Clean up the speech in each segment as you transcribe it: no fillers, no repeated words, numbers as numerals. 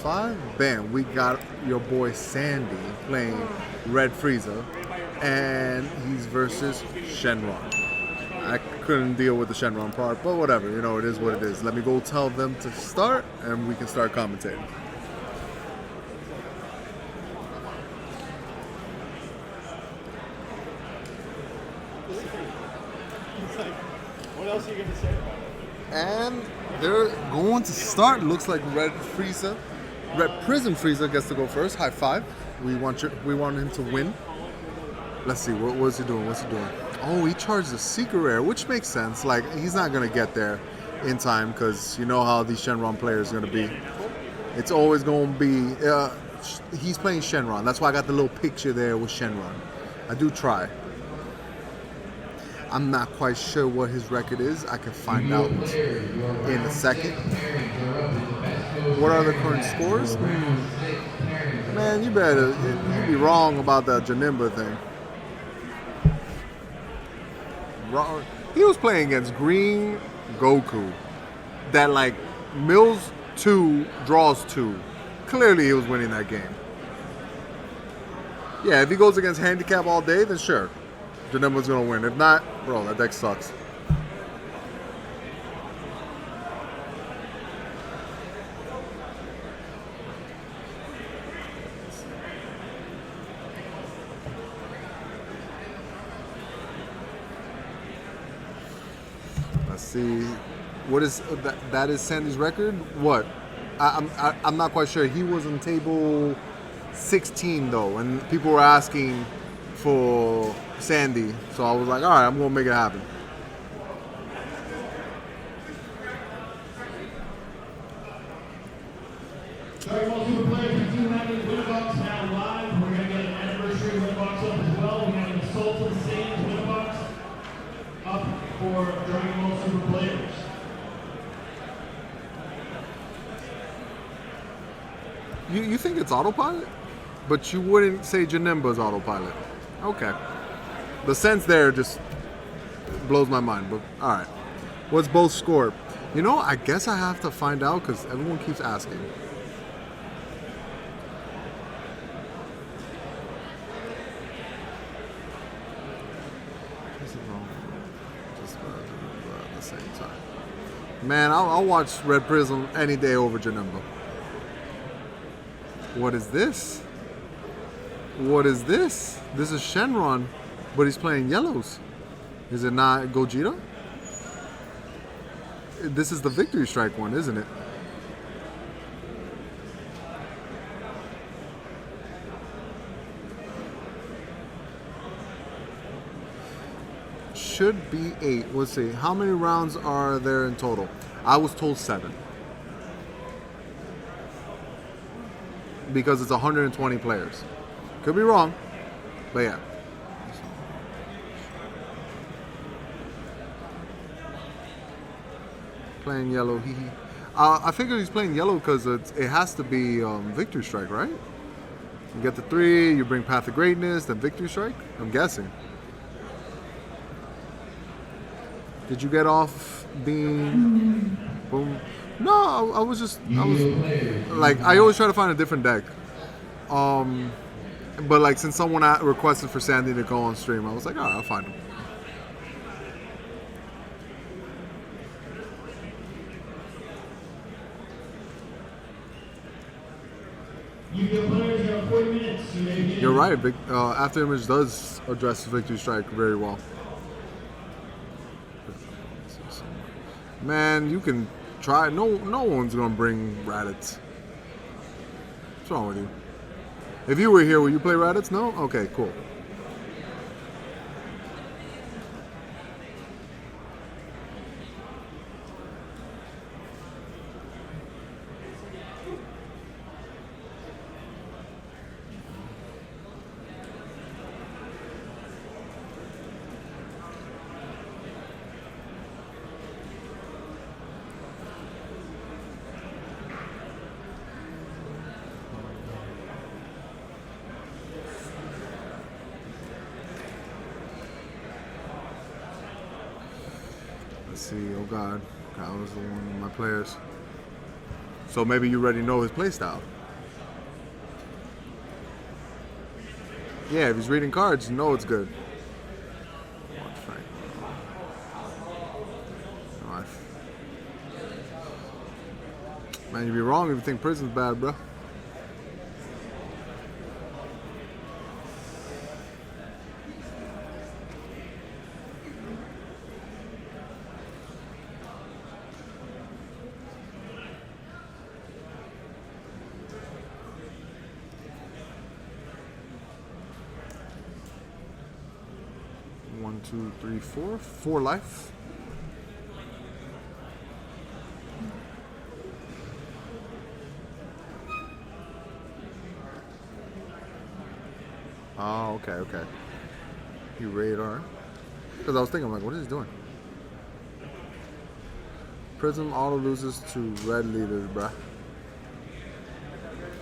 5. Bam, we got your boy Sandy playing Red Frieza, and he's versus Shenron. I couldn't deal with the Shenron part, but whatever, you know, it is what it is. Let me go tell them to start, and we can start commentating. What else are you going to say about it? And they're going to start. Looks like Red Prism Frieza gets to go first. High five. We want him to win. Let's see. What's he doing? Oh, he charged a secret rare, which makes sense. Like, he's not gonna get there in time because you know how these Shenron players are gonna be. It's always gonna be. He's playing Shenron. That's why I got the little picture there with Shenron. I do try. I'm not quite sure what his record is. I can find out in a second. What are the current scores? Man, you'd be wrong about that Janemba thing. Wrong. He was playing against Green Goku. That like mills 2, draws 2. Clearly he was winning that game. Yeah, if he goes against handicap all day, then sure. Janemba's gonna win. If not, bro, that deck sucks. Let's see. What is that? That is Sandy's record. What? I'm not quite sure. He was on table 16 though, and people were asking for Sandy, so I was like, all right, I'm gonna make it happen. Sorry, all super players, 1590 win box now live. We're gonna get an anniversary win box up as well. We have an Assault to the Saiyans win box up for Dragon Ball Super players. You think it's autopilot? But you wouldn't say Janemba's autopilot. Okay. The sense there just blows my mind, but all right. What's both score? You know, I guess I have to find out because everyone keeps asking. Just at the same time. Man, I'll watch Red Prism any day over Janemba. What is this? What is this? This is Shenron, but he's playing yellows. Is it not Gogeta? This is the Victory Strike one, isn't it? Should be 8. Let's see. How many rounds are there in total? I was told 7. Because it's 120 players. Could be wrong, but yeah. Playing yellow, hee hee. I figured he's playing yellow because it has to be Victory Strike, right? You get the 3, you bring Path of Greatness, then Victory Strike? I'm guessing. Did you get off being... Boom? No, I was like, I always try to find a different deck. But like, since someone requested for Sandy to go on stream, I was like, all right, I'll find him. You're right. After Image does address Victory Strike very well. Man, you can try. No one's gonna bring Raditz. What's wrong with you? If you were here, would you play Raditz? No? Okay, cool. Let's see. Oh God, that was the one of my players. So maybe you already know his playstyle. Yeah, if he's reading cards, you know it's good. Man, you'd be wrong if you think Prism's bad, bro. One, two, three, four. 4 life. Oh, okay, okay. He radar. Because I was thinking, I'm like, what is he doing? Prism auto loses to red leaders, bruh.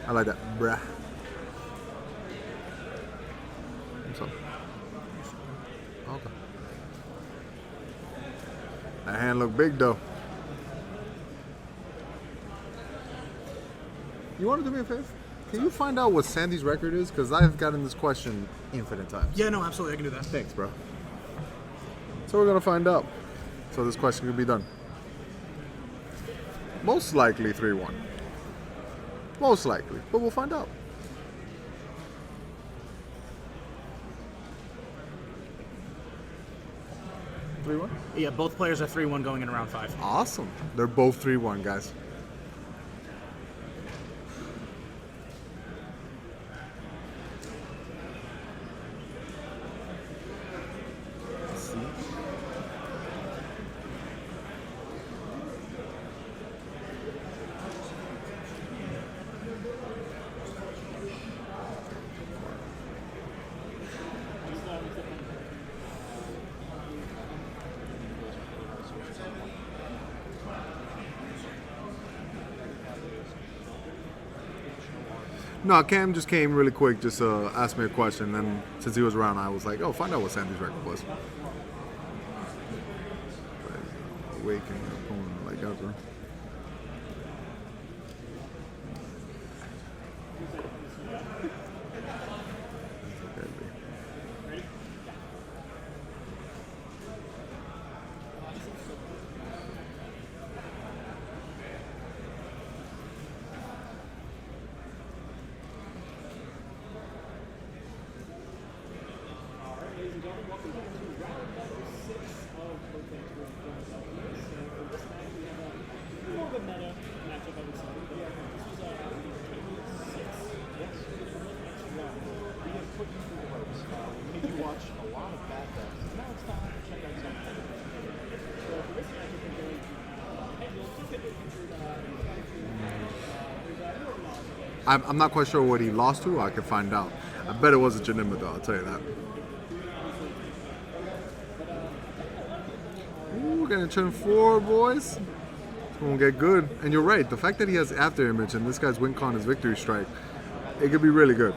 I like that, bruh. What's up? Okay. That hand looked big, though. You want to do me a favor? Can you find out what Sandy's record is? Because I've gotten this question infinite times. Yeah, no, absolutely. I can do that. Thanks, bro. So we're going to find out. So this question can be done. Most likely 3-1. Most likely. But we'll find out. Yeah, both players are 3-1 going in round 5. Awesome. They're both 3-1, guys. No, Cam just came really quick, just asked me a question, and since he was around, I was like, oh, find out what Sandy's record was. Awakening opponent, like that, bro. I'm not quite sure what he lost to. I can find out. I bet it wasn't Janima, though. I'll tell you that. Ooh, we're gonna turn 4, boys. It's gonna get good. And you're right. The fact that he has after image and this guy's win con is victory strike, it could be really good.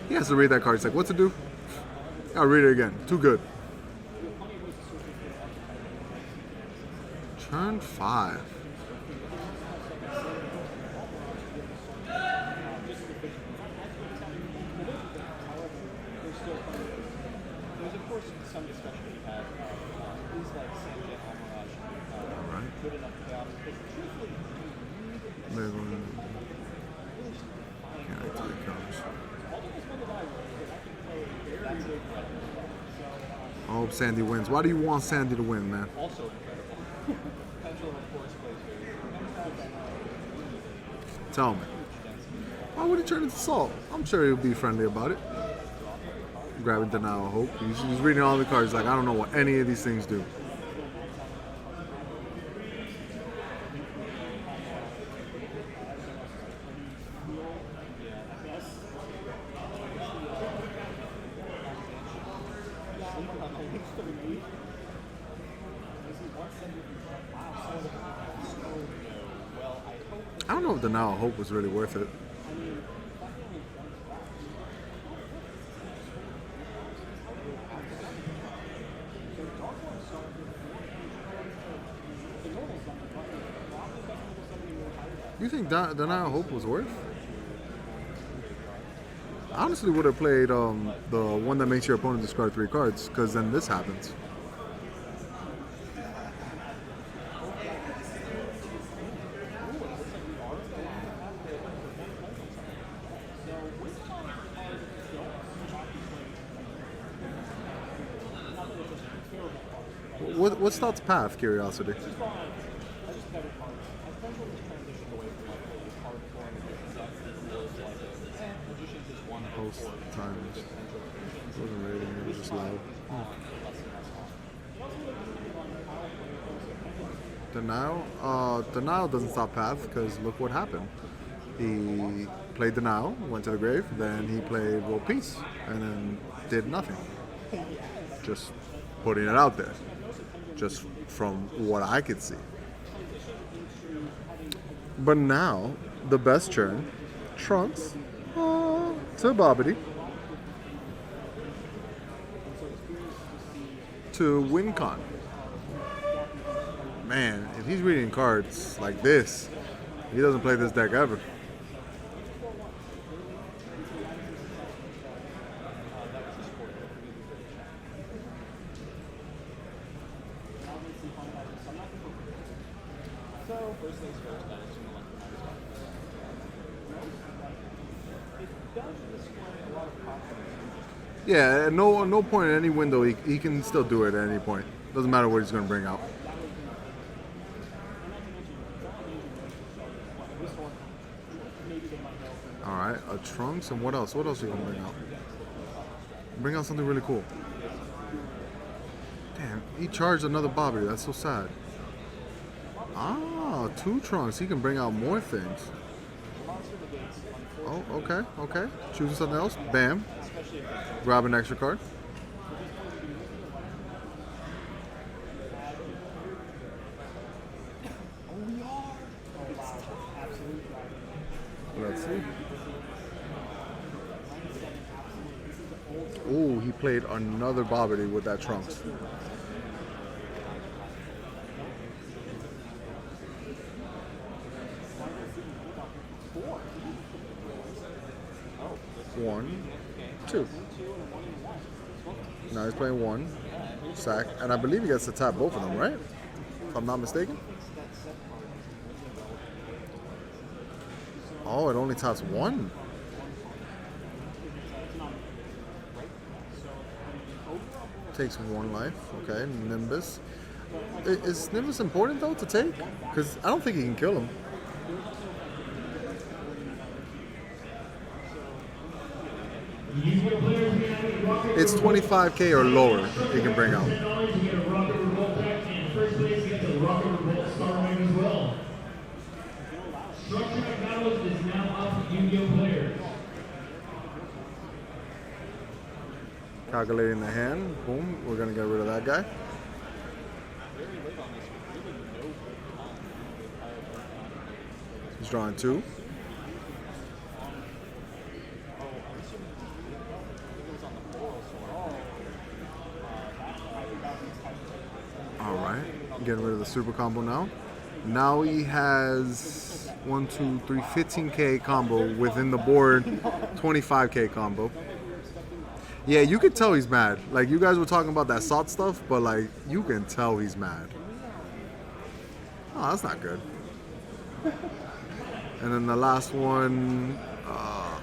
He has to read that card. He's like, what's it do? I'll read it again. Too good. Turn 5. There's of course some discussion we had is like Sanjay Amaraj good enough chaos, but truthfully Can't activate counters. I hope Sandy wins. Why do you want Sandy to win, man? Also incredible. Potential, of course, plays very Tell me. Why would he turn into Salt? I'm sure he'll be friendly about it. Grabbing Denial of Hope. He's reading all the cards like, I don't know what any of these things do. I don't know if Denial of Hope was really worth it. You think Denial of Hope was worth? I honestly would have played the one that makes your opponent discard 3 cards, because then this happens. What's Thought's path? Curiosity. Post times. It wasn't rating, it was just loud. Denial doesn't stop path because look what happened. He played Denial, went to the grave, then he played World Peace, and then did nothing. Just putting it out there. Just from what I could see. But now, the best churn, Trunks to Bobbity to WinCon. Man, if he's reading cards like this, he doesn't play this deck ever. Yeah, at no point in any window he can still do it at any point. Doesn't matter what he's going to bring out. All right, a Trunks, and what else? What else are you going to bring out? Bring out something really cool. Damn, he charged another Bobby. That's so sad. Ah, 2 Trunks. He can bring out more things. Oh, okay, okay. Choosing something else. Bam. Grab an extra card. Let's see. Oh, he played another Bobbity with that Trunks. One, 2. Now he's playing 1, sack, and I believe he gets to tap both of them, right? If I'm not mistaken. Oh, it only taps 1. Takes 1 life. Okay, Nimbus. Is Nimbus important though to take? Because I don't think he can kill him. It's 25k or lower he can bring out. Calculating the hand. Boom. We're going to get rid of that guy. He's drawing 2. Getting rid of the super combo now. Now he has 1, 2, 3, 15k combo within the board, 25k combo. Yeah, you can tell he's mad. Like, you guys were talking about that salt stuff, but like, you can tell he's mad. Oh, that's not good. And then the last one,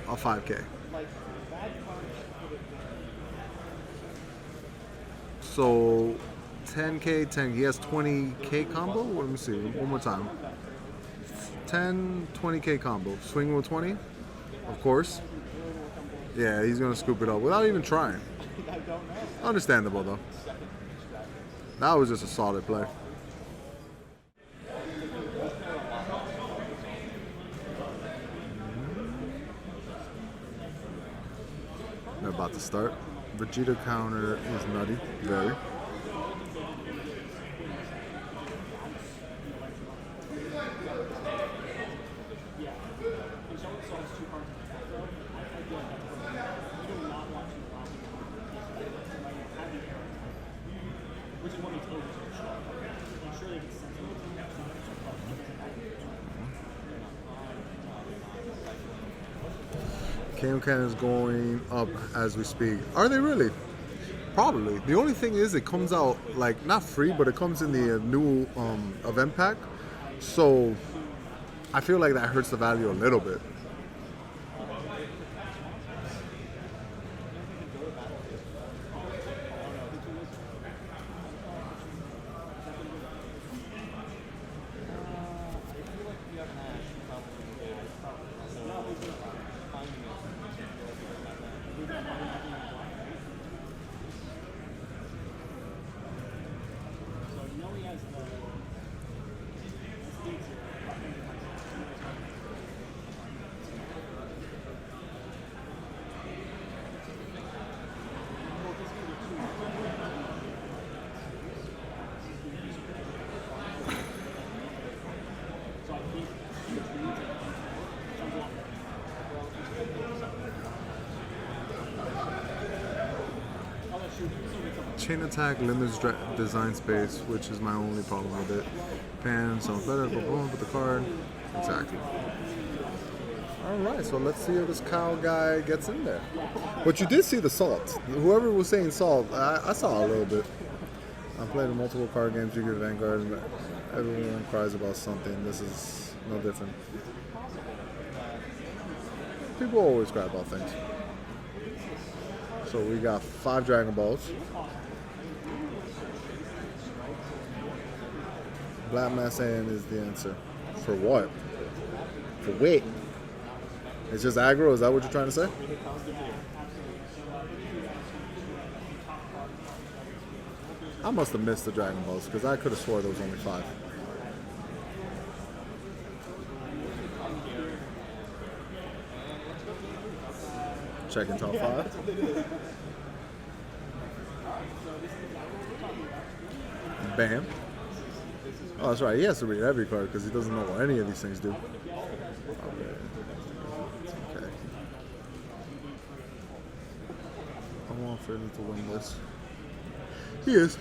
a 5k. So 10k, 10. He has 20k combo. Let me see. One more time. 10, 20k combo. Swing with 20, of course. Yeah, he's gonna scoop it up without even trying. Understandable though. That was just a solid play. They're about to start. Vegeta counter is nutty. Very. Kaioken is going up as we speak. Are they really? Probably. The only thing is, it comes out like not free, but it comes in the new event pack. So I feel like that hurts the value a little bit. Chain attack limits design space, which is my only problem with it. Pan sounds better, but boom with the card. Exactly. Alright, so let's see if this cow guy gets in there. But you did see the salt. Whoever was saying salt, I saw a little bit. I played multiple card games, Yu-Gi-Oh! Vanguard, and everyone cries about something. This is no different. People always cry about things. So we got 5 Dragon Balls. Black Mass Saiyan is the answer. For what? For wait. It's just aggro? Is that what you're trying to say? I must have missed the Dragon Balls because I could have swore there was only 5. Checking top 5. Bam. Oh, that's right. He has to read every card because he doesn't know what any of these things do. Okay. I want Frieza to win this. He is.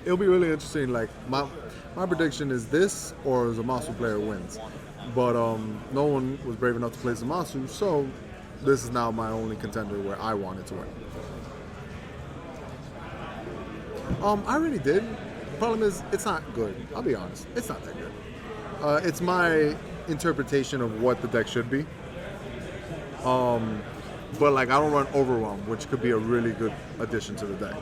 It'll be really interesting. Like my prediction is this or Zamasu player wins, but no one was brave enough to play Zamasu, so this is now my only contender where I wanted to win. I already did. Problem is, it's not good. I'll be honest. It's not that good. It's my interpretation of what the deck should be. But like, I don't run Overwhelm, which could be a really good addition to the deck.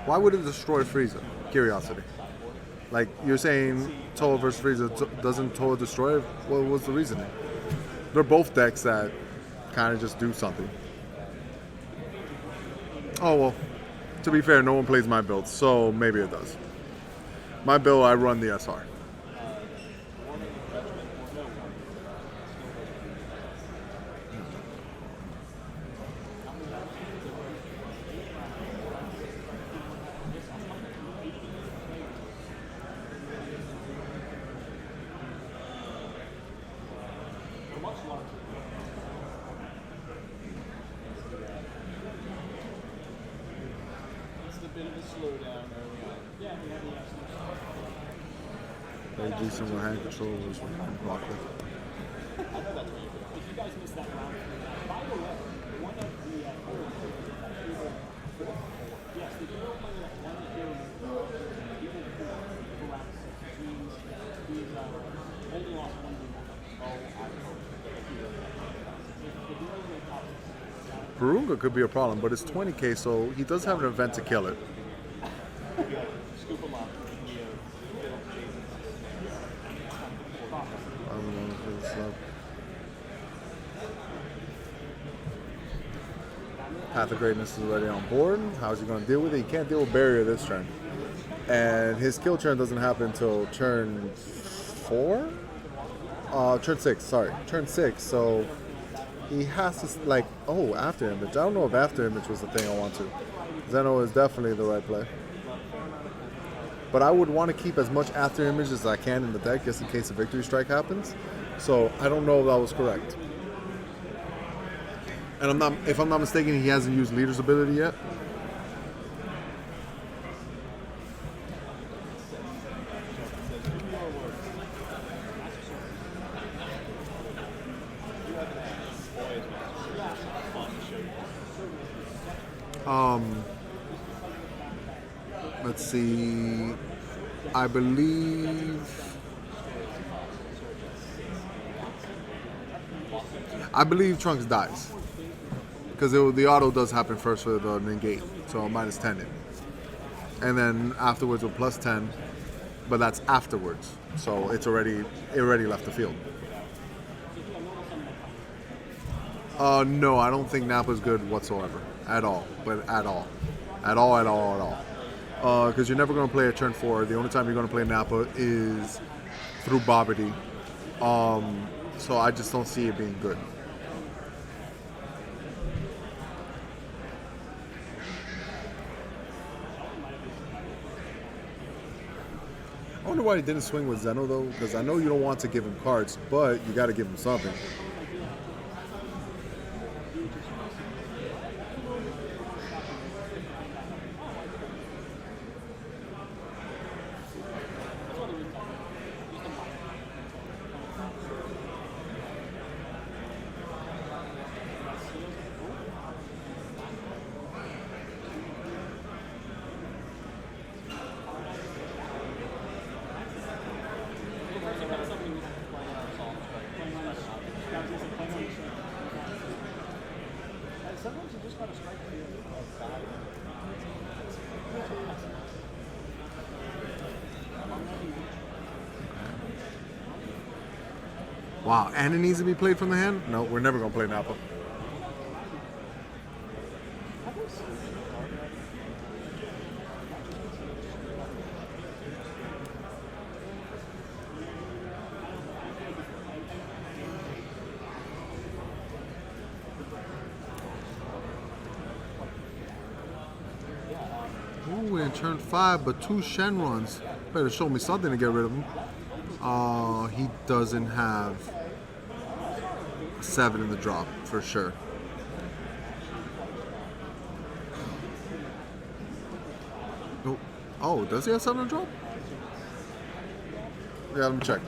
Why would it destroy Frieza? Curiosity. Like, you're saying Toa versus Frieza, doesn't Toa destroy it? What was the reasoning? They're both decks that kind of just do something. Oh, well, to be fair, no one plays my build, so maybe it does. My build, I run the SR. Very decent with hand control was blocked. Barunga could be a problem, but it's 20k, so he does have an event to kill it. Path of Greatness is already on board. How's he going to deal with it? He can't deal with Barrier this turn. And his kill turn doesn't happen until turn 4? Turn 6, sorry. Turn 6, so he has to, like, oh, After Image. I don't know if After Image was the thing I want to. Zeno is definitely the right play. But I would want to keep as much After Image as I can in the deck just in case a Victory Strike happens. So I don't know if that was correct. And if I'm not mistaken, he hasn't used leader's ability yet. Let's see. I believe Trunks dies because the auto does happen first for the negate, so minus 10 it, and then afterwards with plus 10, but that's afterwards, so it already left the field. No, I don't think Nappa's good whatsoever at all, but at all. Because you're never going to play a turn 4. The only time you're going to play Nappa is through Bobbity. So I just don't see it being good. I wonder why he didn't swing with Zeno though, because I know you don't want to give him cards, but you got to give him something. Sometimes you just gotta strike the field of God. Wow, and it needs to be played from the hand? No, we're never going to play Nappa. Ooh, in turn 5, but 2 Shenrons. Better show me something to get rid of him. He doesn't have 7 in the drop, for sure. Oh, does he have 7 in the drop? Yeah, let me check.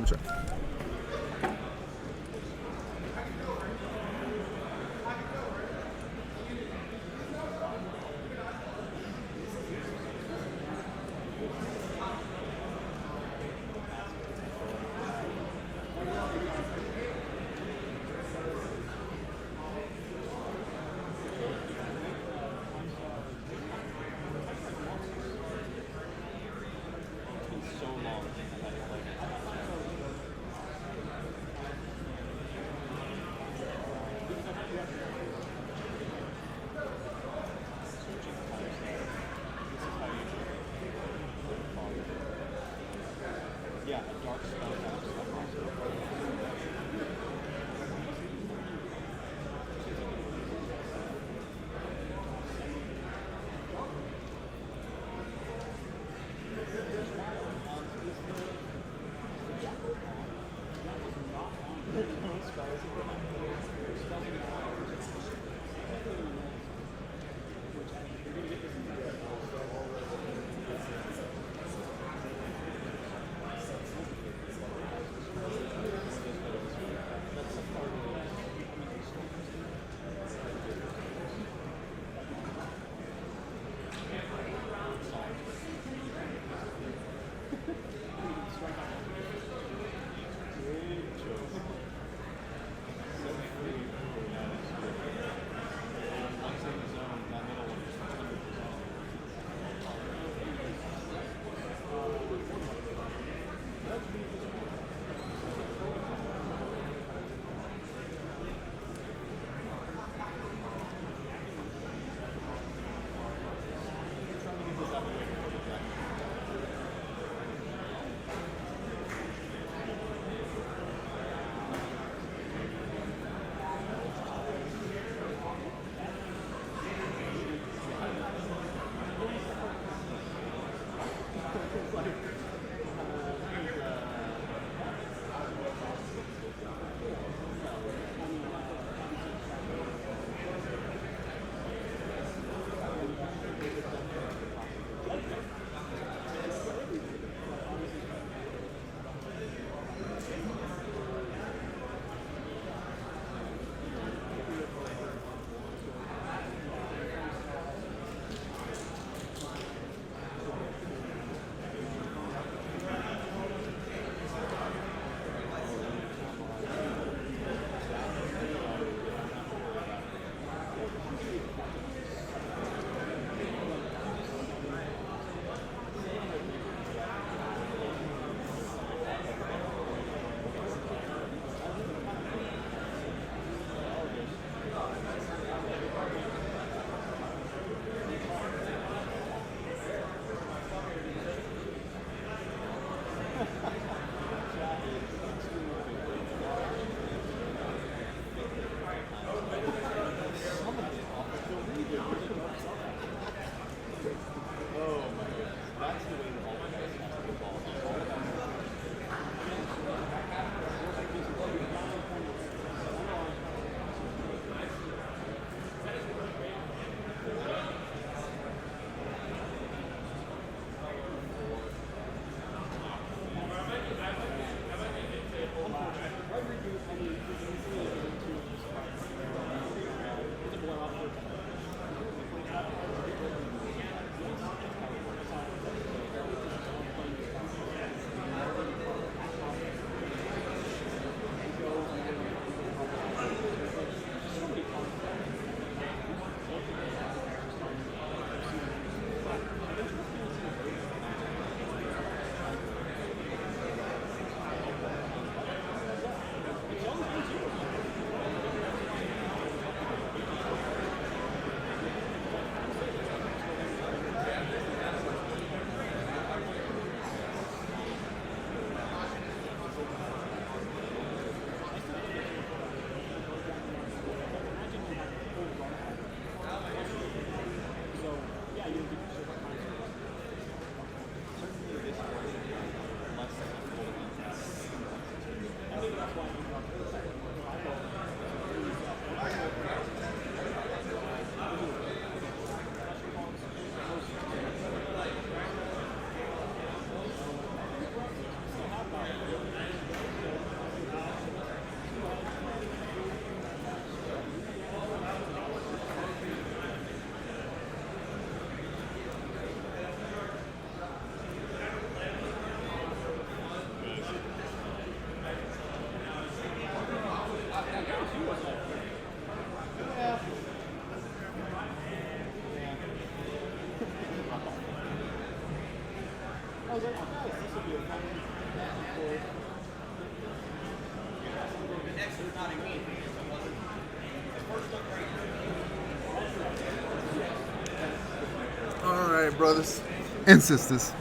right, brothers and sisters.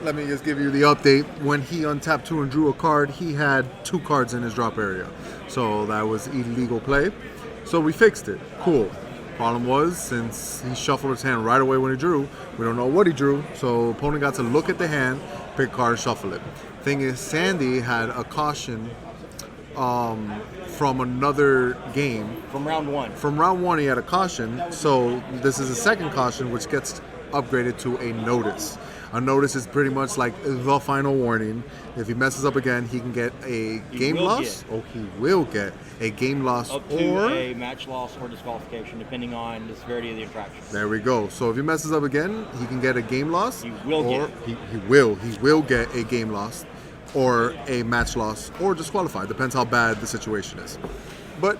Let me just give you the update. When he untapped 2 and drew a card, he had 2 cards in his drop area. So that was illegal play. So we fixed it. Cool. Problem was, since he shuffled his hand right away when he drew, we don't know what he drew. So opponent got to look at the hand, pick a card, shuffle it. Thing is, Sandy had a caution from another game. From round 1. From round 1, he had a caution. So this is a second caution, which gets upgraded to a notice. A notice is pretty much like the final warning. If he messes up again, he can get a game loss. Oh, he will get a game loss Up to or a match loss or disqualification, depending on the severity of the infraction. there we go. So if he messes up again, he can get a game loss. He will or get he will get a game loss or a match loss or disqualified. Depends how bad the situation is. But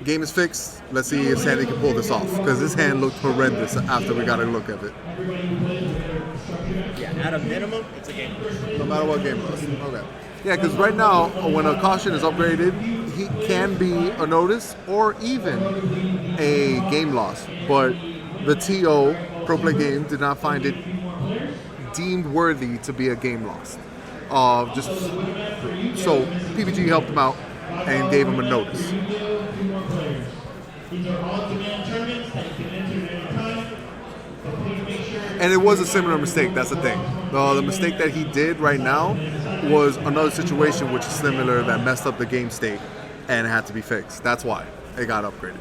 game is fixed. Let's see if Sandy can pull this off, because his hand looked horrendous after we got a look at it. Yeah, at a minimum, it's a game. No matter what game loss. Okay. Yeah, because right now, when a caution is upgraded, he can be a notice or even a game loss. But the TO, Pro Play Game, did not find it deemed worthy to be a game loss. So PPT helped him out and gave him a notice. These are on-demand tournaments that you can enter at any time. But please make sure. And it was a similar mistake. That's the thing. The mistake that he did right now was another situation which is similar that messed up the game state and had to be fixed. That's why it got upgraded.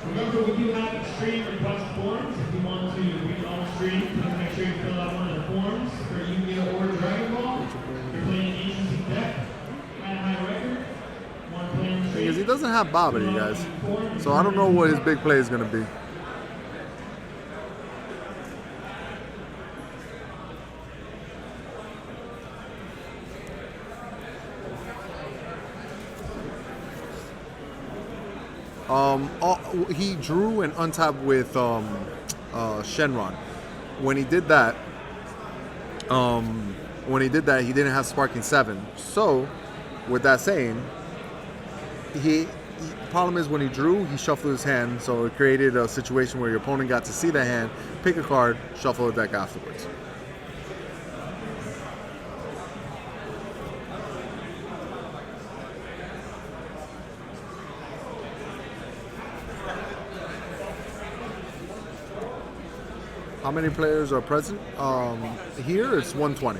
Remember, we do have extreme request forms. If you want to read on stream, please make sure you fill out one of the forms for Yu-Gi-Oh! Or Dragon Ball. You're playing an agency deck at a high record. One playing Because stream. he doesn't have Bobby, you guys. So I don't know what his big play is going to be. He drew and untapped with Shenron. When he did that, he didn't have Sparking 7. So, with that saying, problem is when he drew, he shuffled his hand, so it created a situation where your opponent got to see the hand, pick a card, shuffle the deck afterwards. How many players are present? Here it's 120.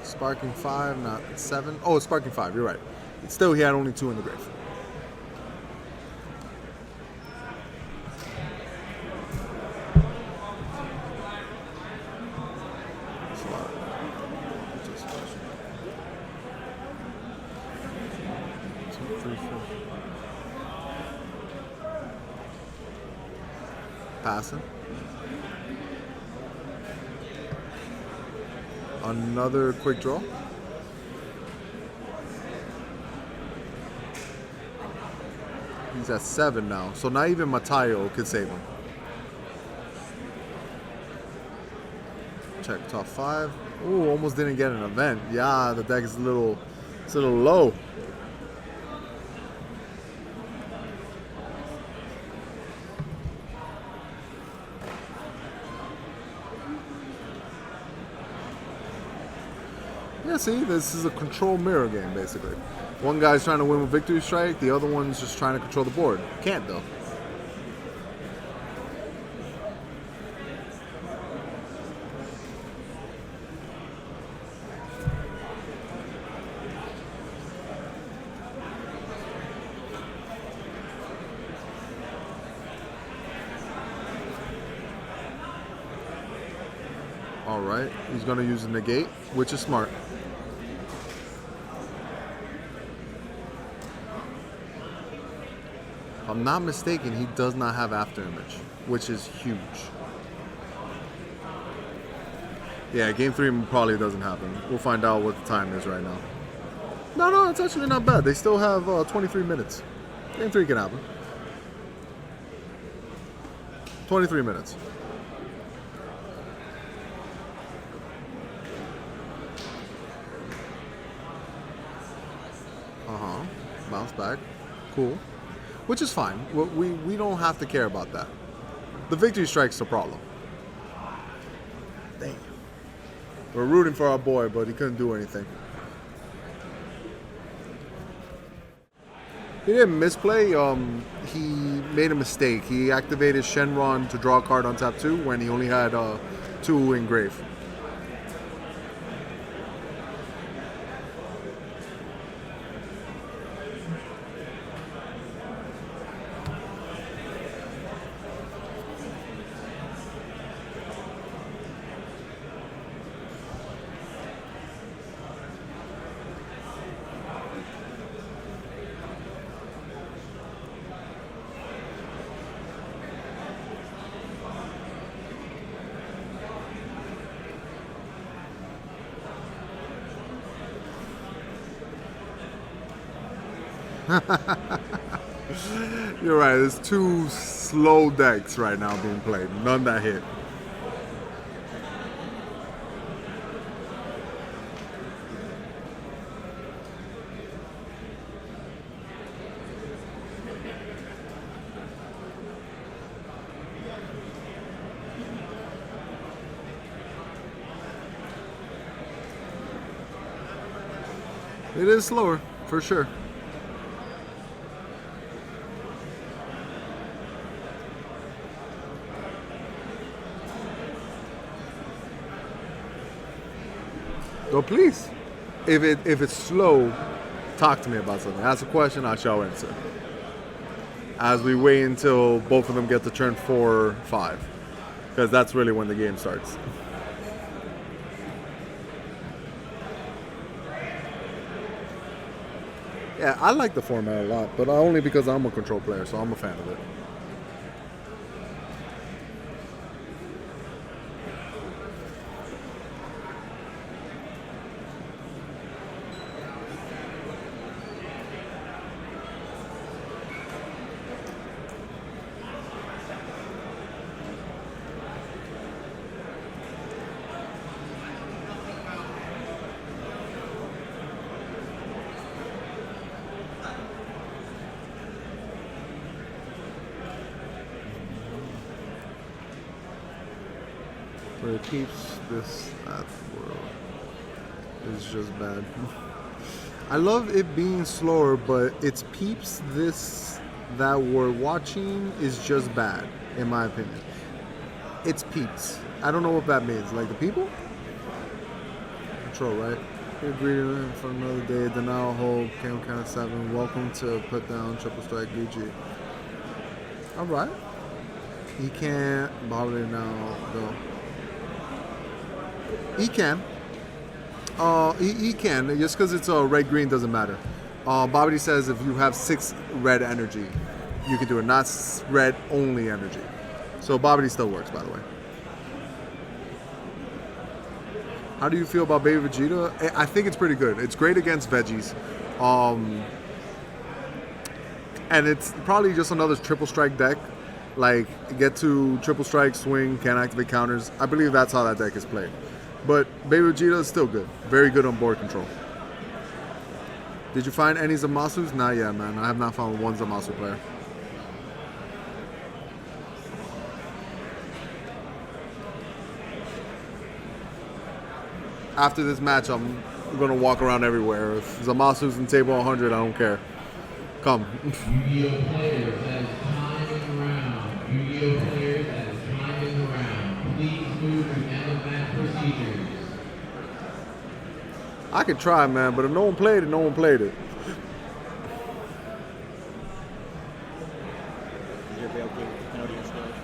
Sparking 5, not 7. Oh, it's Sparking 5, you're right. Still, he had only 2 in the grave. That's a lot. Just 2, 3, 4. Passing. Another quick draw. He's at 7 now, so not even Matayo could save him. Check top 5. Ooh, almost didn't get an event. Yeah, the deck is a little low. Yeah, see, this is a control mirror game, basically. One guy's trying to win with Victory Strike, the other one's just trying to control the board. Can't, though. All right, he's going to use a negate, which is smart. If I'm not mistaken, he does not have after image, which is huge. Yeah, game 3 probably doesn't happen. We'll find out what the time is right now. No, it's actually not bad. They still have 23 minutes. Game 3 can happen. 23 minutes. Bounce back. Cool. Which is fine. We don't have to care about that. The victory strike's the problem. Damn. We're rooting for our boy, but he couldn't do anything. He didn't misplay. He made a mistake. He activated Shenron to draw a card on tap 2 when he only had 2 in grave. You're right, there's 2 slow decks right now being played. None that hit. It is slower, for sure. So please, if it's slow, talk to me about something. Ask a question, I shall answer. As we wait until both of them get to turn 4 or 5. Because that's really when the game starts. Yeah, I like the format a lot, but only because I'm a control player, so I'm a fan of it. But it keeps this at world. It's just bad. I love it being slower, but its peeps this that we're watching is just bad, in my opinion. It's peeps. I don't know what that means. Like the people? Control, right? You're greeting for another day. Denial hold. Count 7. Welcome to put down triple strike BG. Alright. He can't bother it now though. He can. He can. Just because it's a red-green doesn't matter. Bobby says if you have 6 red energy, you can do it. Not red only energy. So Bobby still works, by the way. How do you feel about Baby Vegeta? I think it's pretty good. It's great against veggies. And it's probably just another triple strike deck. Like, get to triple strike, swing, can't activate counters. I believe that's how that deck is played. But Baby Vegeta is still good. Very good on board control. Did you find any Zamasus? Not yet, man. I have not found one Zamasu player. After this match, I'm going to walk around everywhere. If Zamasu's in table 100, I don't care. Come. Yu-Gi-Oh players, that is time in the round. Yu-Gi-Oh players, that is time in the round. Please move to end of match procedures. I could try, man, but if no one played it, no one played it. Is everybody okay with penalty and scores?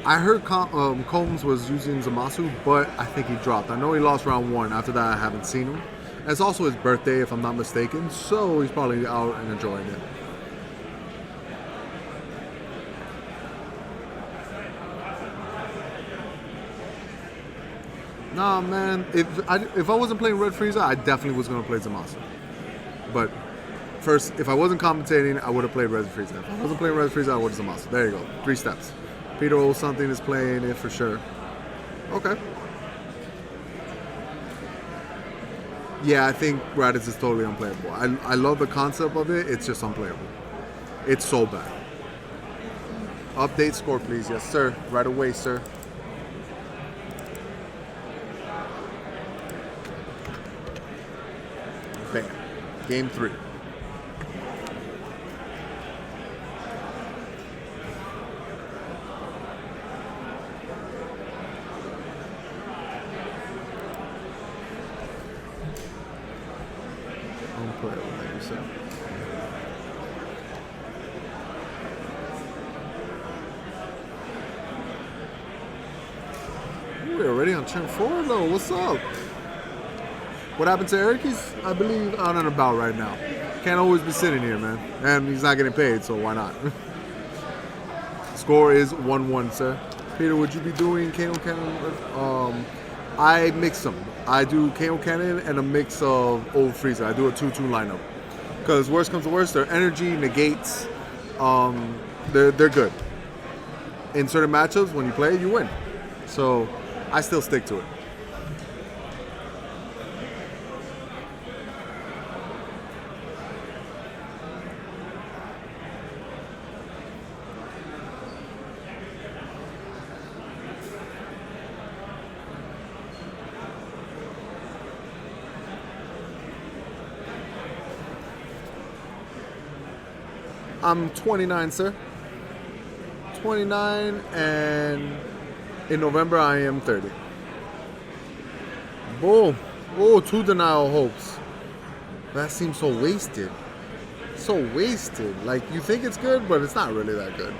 I heard Combs was using Zamasu, but I think he dropped. I know he lost round 1. After that, I haven't seen him. And it's also his birthday, if I'm not mistaken, so he's probably out and enjoying it. Nah, man. If I wasn't playing Red Frieza, I definitely was gonna play Zamasu. But first, if I wasn't commentating, I would have played Red Frieza. If I wasn't playing Red Frieza, I would have Zamasu. There you go. 3 steps. Peter O something is playing it for sure. Okay. Yeah, I think Raditz is totally unplayable. I love the concept of it. It's just unplayable. It's so bad. Update score, please. Yes, sir. Right away, sir. Bam. Game 3. Unplayable, like you said. We're already on turn 4 though. What's up? What happened to Eric? He's, I believe, out and about right now. Can't always be sitting here, man. And he's not getting paid, so why not? Score is 1-1, sir. Peter, would you be doing KO Cannon? I mix them. I do KO Cannon and a mix of old Frieza. I do a 2-2 lineup. Because worst comes to worst, their energy negates. They're good. In certain matchups, when you play, you win. So I still stick to it. I'm 29, sir. 29, and in November I am 30. Boom. Oh, 2 denial hopes. That seems so wasted. So wasted. Like, you think it's good, but it's not really that good.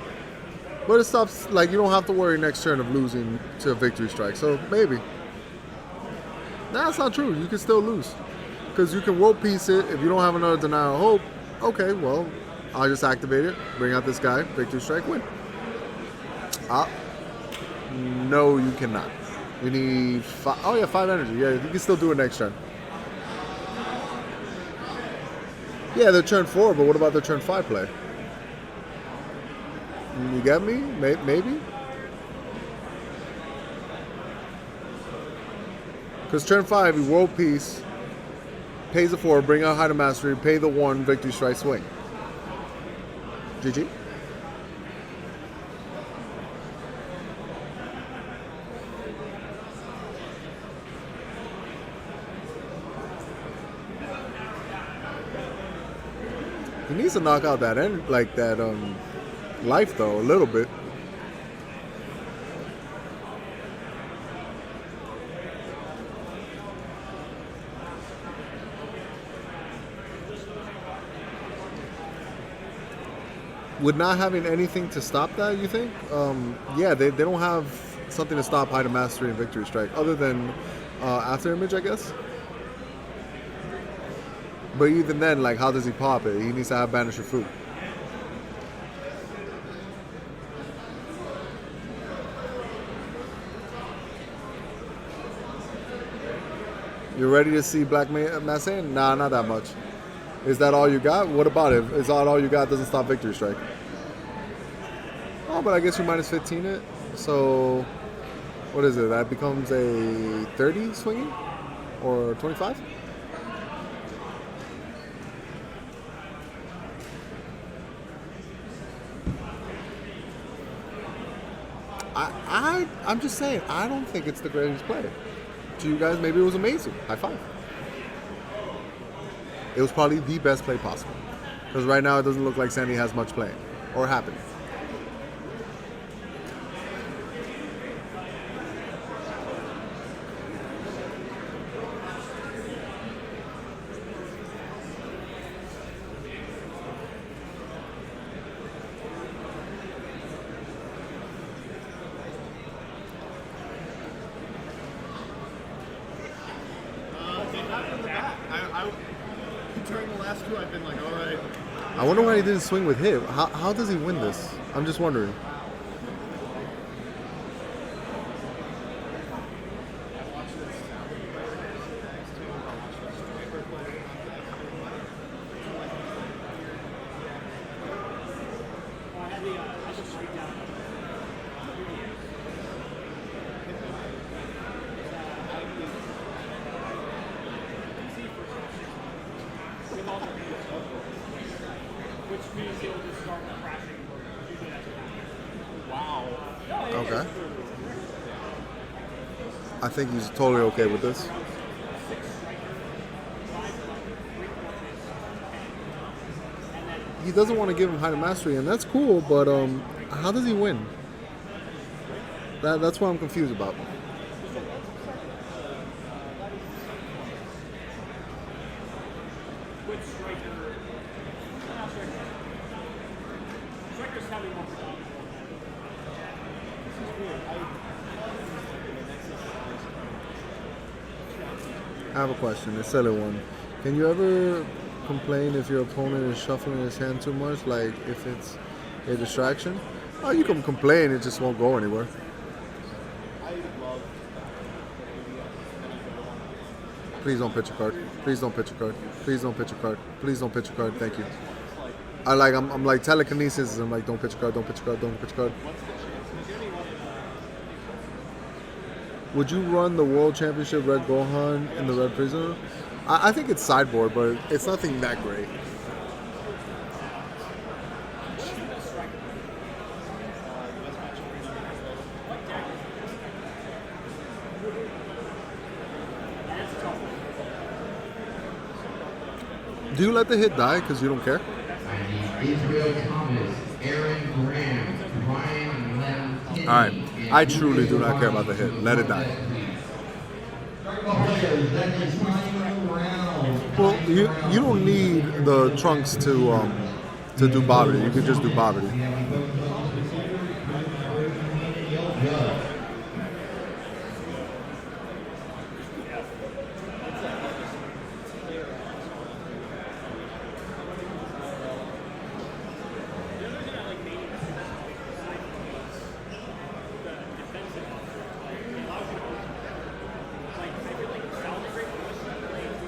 But it stops, like, you don't have to worry next turn of losing to a victory strike. So, maybe. Nah, that's not true. You can still lose. Because you can world piece it. If you don't have another denial hope, okay, well, I'll just activate it, bring out this guy, victory strike, win. No, you cannot. You need 5. Oh, yeah, 5 energy. Yeah, you can still do it next turn. Yeah, they're turn 4, but what about their turn 5 play? You get me? Maybe? Because turn 5, you world peace, pays the 4, bring out Height of Mastery, pay the 1, victory strike, swing. GG. He needs to knock out that life though a little bit. With not having anything to stop that, you think? Yeah, they don't have something to stop Height of Mastery and Victory Strike, other than After Image, I guess. But even then, like, how does he pop it? He needs to have Banisher Food. You ready to see Black Massane? Nah, not that much. Is that all you got? What about it? Is that all you got? Doesn't stop Victory Strike. Oh, but I guess you minus 15 it. So, what is it? That becomes a 30 swinging? Or 25? I'm just saying, I don't think it's the greatest play. To you guys, maybe it was amazing. High five. It was probably the best play possible. Because right now it doesn't look like Sandy has much play. Or happening. last two I've been like, all right. I wonder why he didn't swing with hit. How does he win this? I'm just wondering. Which means he'll just start crashing. Usually that's what happens. Wow. Okay. I think he's totally okay with this. He doesn't want to give him high to mastery, and that's cool, but how does he win? That's what I'm confused about. I have a question, a silly one. Can you ever complain if your opponent is shuffling his hand too much, like if it's a distraction? Oh, you can complain, it just won't go anywhere. Please don't pitch a card. Please don't pitch a card. Please don't pitch a card. Please don't pitch a card. Thank you. I'm like telekinesis. I'm like, don't pitch a card. Don't pitch a card. Don't pitch a card. Would you run the World Championship Red Gohan in the Red Frieza? I think it's sideboard, but it's nothing that great. Do you let the hit die because you don't care? Israel Thomas, Aaron Graham, Ryan Lemkin. All right. I truly do not care about the hit. Let it die. Well, you don't need the trunks to do Babidi. You could just do Babidi.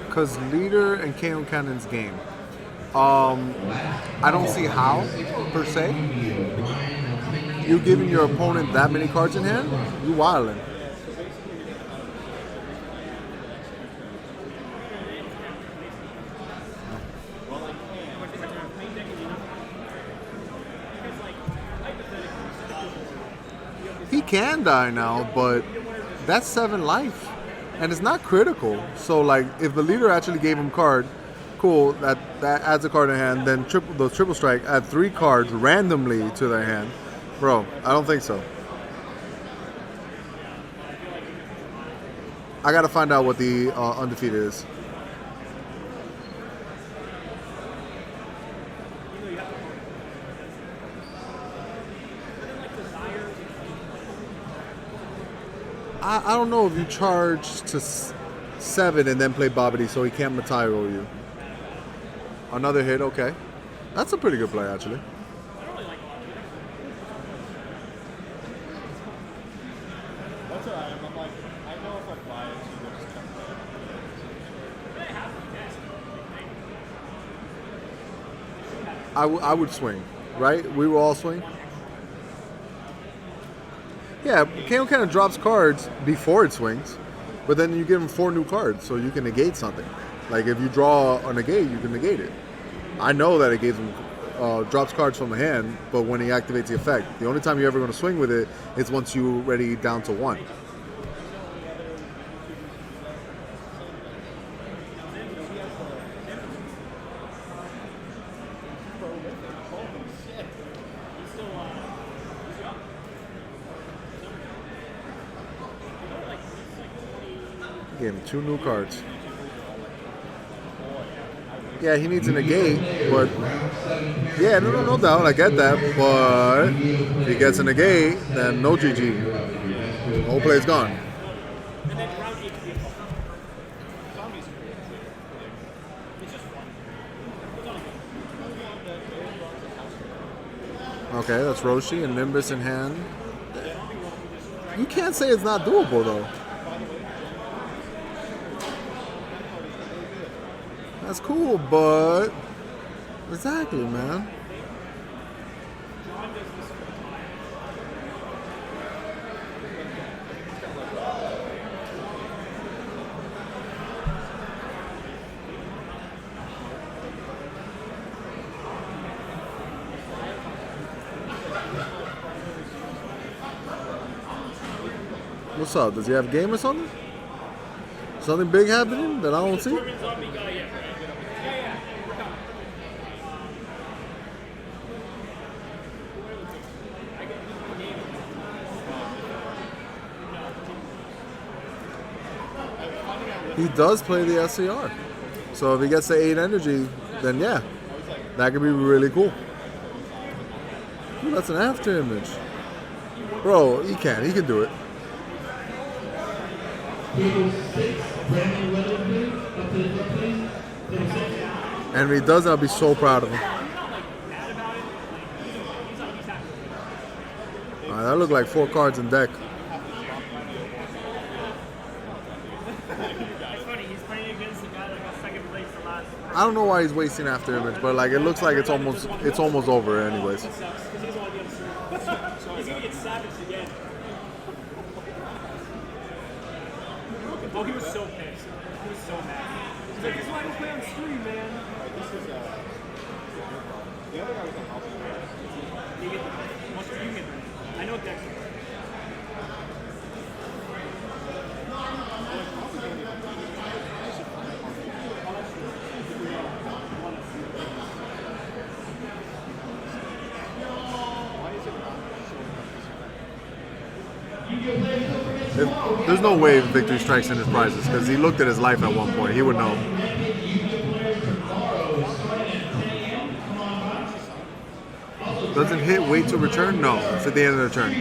Because leader and KO Cannon's game. I don't see how, per se. You giving your opponent that many cards in hand? You wildin'. He can die now, but that's 7 life. And it's not critical. So, like, if the leader actually gave him card, cool, that adds a card in hand, then the triple strike, add 3 cards randomly to their hand. Bro, I don't think so. I gotta find out what the undefeated is. I don't know if you charge to 7 and then play Babidi so he can't Matai roll you. Another hit, okay. That's a pretty good play, actually. That's all right. I'm like, I know if I buy it, I would swing, right? We will all swing. Yeah, KO kind of drops cards before it swings, but then you give him 4 new cards, so you can negate something. Like if you draw a negate, you can negate it. I know that it gives him drops cards from the hand, but when he activates the effect, the only time you're ever going to swing with it is once you're ready down to 1. Gave him 2 new cards. Yeah, he needs a negate, but yeah, no doubt, I get that. But if he gets a negate, then no GG. The whole play's gone. Okay, that's Roshi and Nimbus in hand. You can't say it's not doable though. That's cool, but exactly, man. What's up? Does he have game or something? Something big happening that I don't see? He does play the SCR. So if he gets the 8 energy, then yeah, that could be really cool. Ooh, that's an after image. Bro, he can do it. And if he does, I'll be so proud of him. Alright, that looked like 4 cards in deck. I don't know why he's wasting after image, but like it looks like it's almost over anyways. Oh, he was so pissed. He was so mad. He's like, this is why I don't play on stream, man. This is, the other guy was a house. You get the, I know Dexter. There's no way Victory Strikes in his prizes because he looked at his life at one point. He would know. Doesn't hit wait to return? No, it's at the end of the turn.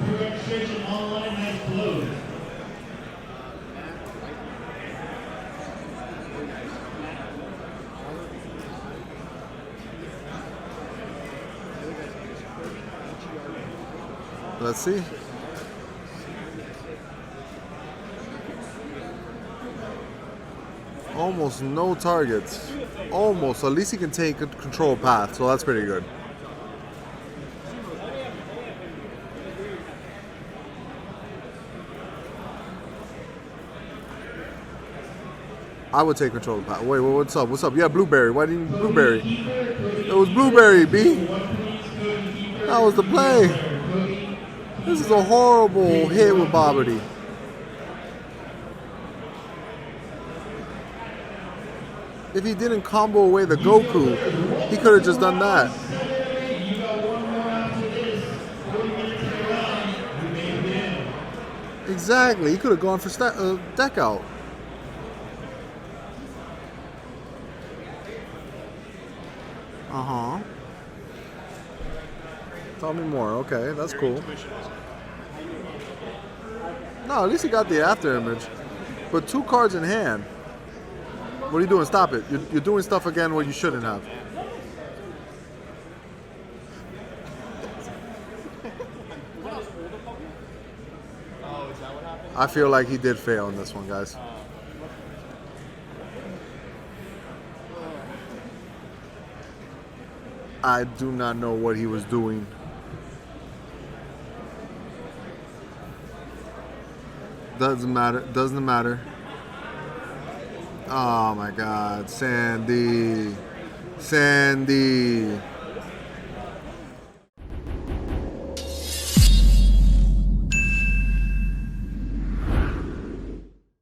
Registration online has closed. Let's see. Almost no targets. Almost. At least he can take a control path, so that's pretty good. I would take control of the path. Wait, what's up? What's up? Yeah, Blueberry. Why didn't you Blueberry? It was Blueberry, B. That was the play. This is a horrible hit with Bobbity. If he didn't combo away the Goku, he could have just done that. Exactly. He could have gone for deck out. Uh-huh. Tell me more. Okay, that's cool. No, at least he got the after image. But 2 cards in hand. What are you doing? Stop it. You're doing stuff again where you shouldn't have. I feel like he did fail in this one, guys. I do not know what he was doing. Doesn't matter. Doesn't matter. Oh my God, Sandy. Sandy.